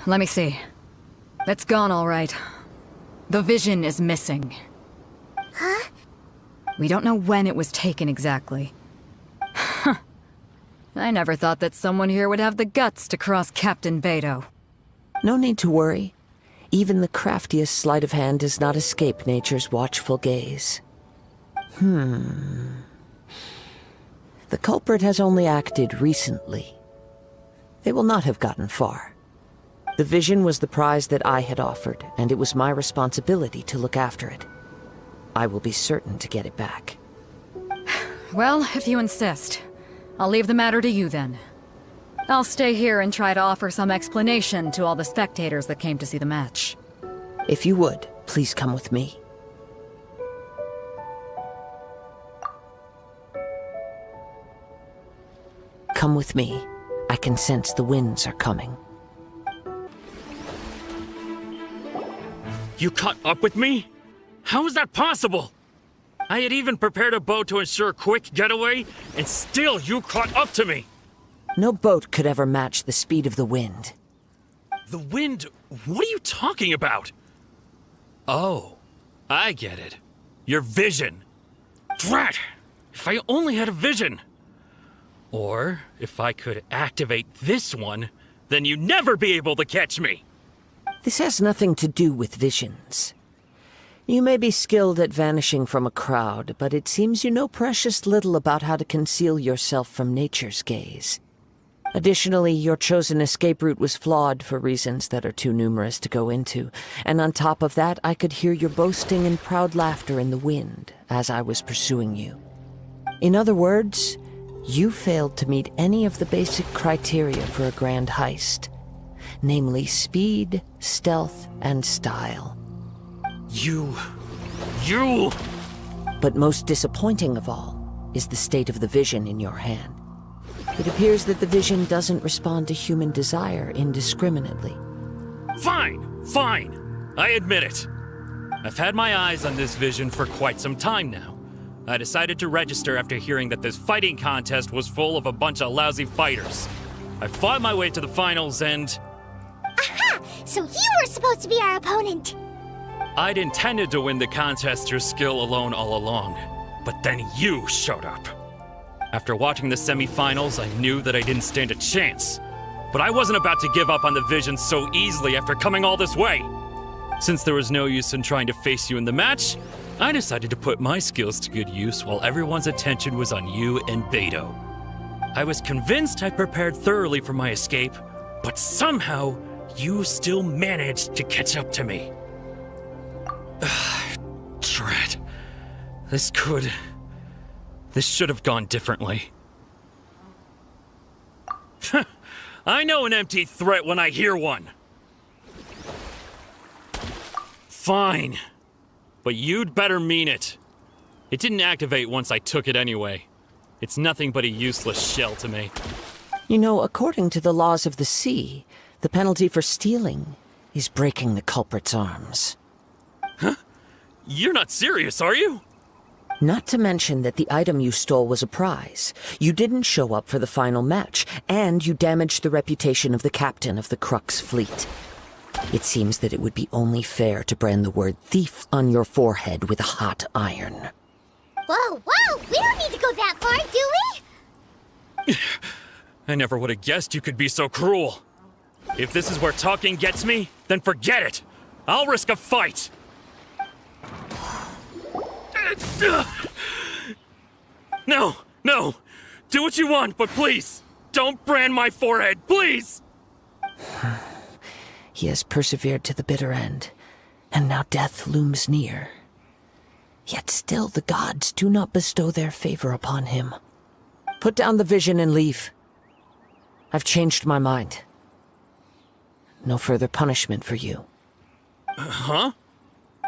Let me see. It's gone all right. The vision is missing. Huh? We don't know when it was taken exactly. I never thought that someone here would have the guts to cross Captain Beto. No need to worry. Even the craftiest sleight of hand does not escape nature's watchful gaze. The culprit has only acted recently. They will not have gotten far. The vision was the prize that I had offered, and it was my responsibility to look after it. I will be certain to get it back. Well, if you insist, I'll leave the matter to you then. I'll stay here and try to offer some explanation to all the spectators that came to see the match. If you would, please come with me. Come with me. I can sense the winds are coming. You caught up with me? How is that possible? I had even prepared a boat to ensure a quick getaway, and still you caught up to me! No boat could ever match the speed of the wind. The wind? What are you talking about? Oh, I get it. Your vision. Drat! If I only had a vision! Or, if I could activate this one, then you'd never be able to catch me! This has nothing to do with visions. You may be skilled at vanishing from a crowd, but it seems you know precious little about how to conceal yourself from nature's gaze. Additionally, your chosen escape route was flawed for reasons that are too numerous to go into, and on top of that, I could hear your boasting and proud laughter in the wind as I was pursuing you. In other words, you failed to meet any of the basic criteria for a grand heist, namely speed, stealth, and style. You... But most disappointing of all is the state of the vision in your hand. It appears that the vision doesn't respond to human desire indiscriminately. Fine. I admit it. I've had my eyes on this vision for quite some time now. I decided to register after hearing that this fighting contest was full of a bunch of lousy fighters. I fought my way to the finals and... Aha! So you were supposed to be our opponent! I'd intended to win the contest through skill alone all along, but then you showed up. After watching the semi-finals, I knew that I didn't stand a chance. But I wasn't about to give up on the vision so easily after coming all this way. Since there was no use in trying to face you in the match, I decided to put my skills to good use while everyone's attention was on you and Beto. I was convinced I prepared thoroughly for my escape, but somehow, you still managed to catch up to me. Drat. This should have gone differently. I know an empty threat when I hear one. Fine. But you'd better mean it. It didn't activate once I took it anyway. It's nothing but a useless shell to me. You know, according to the laws of the sea, the penalty for stealing is breaking the culprit's arms. Huh? You're not serious, are you? Not to mention that the item you stole was a prize. You didn't show up for the final match, and you damaged the reputation of the captain of the Crux fleet. It seems that it would be only fair to brand the word thief on your forehead with a hot iron. Whoa! We don't need to go that far, do we? I never would have guessed you could be so cruel. If this is where talking gets me, then forget it. I'll risk a fight. No. Do what you want, but please, don't brand my forehead, please! He has persevered to the bitter end, and now death looms near. Yet still the gods do not bestow their favor upon him. Put down the vision and leave. I've changed my mind. No further punishment for you. Huh?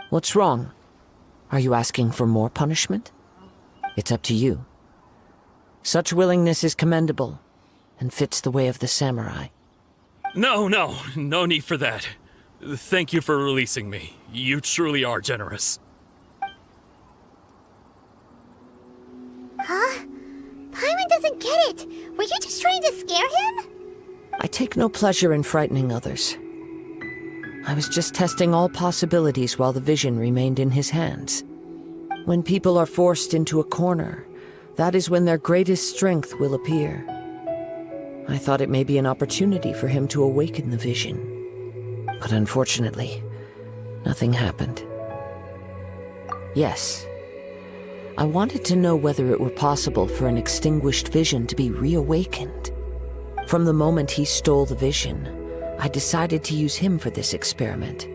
What's wrong? Are you asking for more punishment? It's up to you. Such willingness is commendable, and fits the way of the samurai. No need for that. Thank you for releasing me. You truly are generous. Huh? Paimon doesn't get it. Were you just trying to scare him? I take no pleasure in frightening others. I was just testing all possibilities while the vision remained in his hands. When people are forced into a corner, that is when their greatest strength will appear. I thought it may be an opportunity for him to awaken the vision. But unfortunately, nothing happened. Yes, I wanted to know whether it were possible for an extinguished vision to be reawakened. From the moment he stole the vision, I decided to use him for this experiment.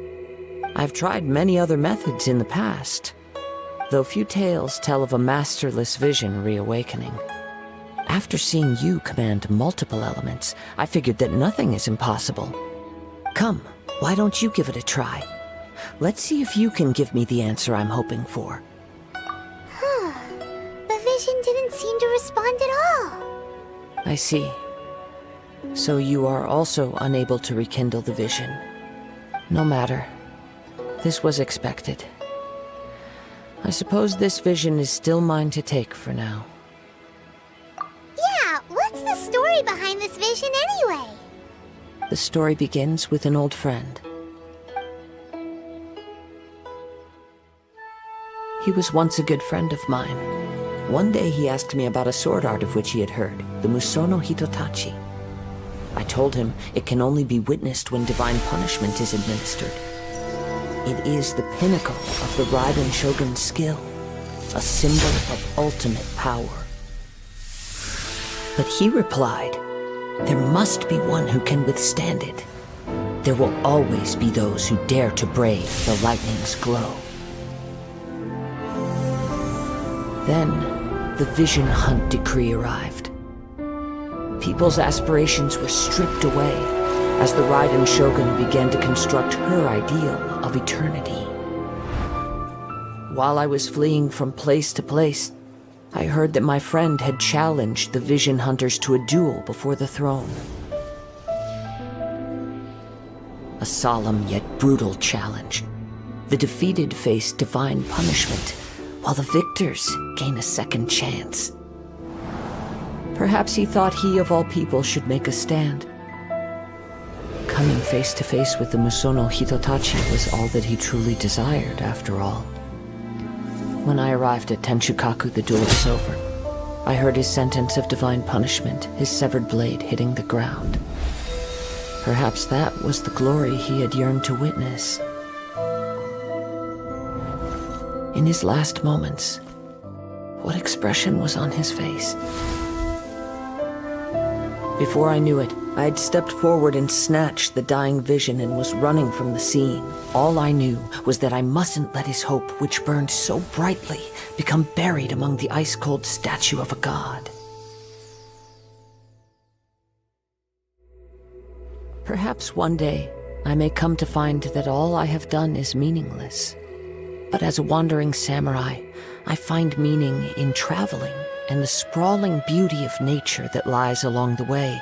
I've tried many other methods in the past, though few tales tell of a masterless vision reawakening. After seeing you command multiple elements, I figured that nothing is impossible. Come, why don't you give it a try? Let's see if you can give me the answer I'm hoping for. The vision didn't seem to respond at all. I see. So you are also unable to rekindle the vision. No matter. This was expected. I suppose this vision is still mine to take for now. Yeah, what's the story behind this vision anyway? The story begins with an old friend. He was once a good friend of mine. One day he asked me about a sword art of which he had heard, the Musono Hitotachi. I told him it can only be witnessed when divine punishment is administered. It is the pinnacle of the Raiden Shogun's skill, a symbol of ultimate power. But he replied, there must be one who can withstand it. There will always be those who dare to brave the lightning's glow. Then, the Vision Hunt decree arrived. People's aspirations were stripped away as the Raiden Shogun began to construct her ideal of eternity. While I was fleeing from place to place, I heard that my friend had challenged the Vision Hunters to a duel before the throne. A solemn yet brutal challenge. The defeated face divine punishment, while the victors gain a second chance. Perhaps he thought he of all people should make a stand. Coming face to face with the Musono Hitotachi was all that he truly desired, after all. When I arrived at Tenshukaku, the duel was over. I heard his sentence of divine punishment, his severed blade hitting the ground. Perhaps that was the glory he had yearned to witness. In his last moments, what expression was on his face? Before I knew it, I had stepped forward and snatched the dying vision and was running from the scene. All I knew was that I mustn't let his hope, which burned so brightly, become buried among the ice-cold statue of a god. Perhaps one day, I may come to find that all I have done is meaningless. But as a wandering samurai, I find meaning in traveling and the sprawling beauty of nature that lies along the way,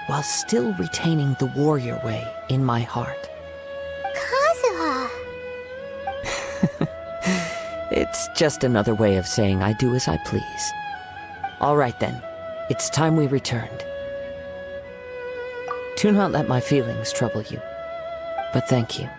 while still retaining the warrior way in my heart. Kazuha! It's just another way of saying I do as I please. All right then, it's time we returned. Do not let my feelings trouble you, but thank you.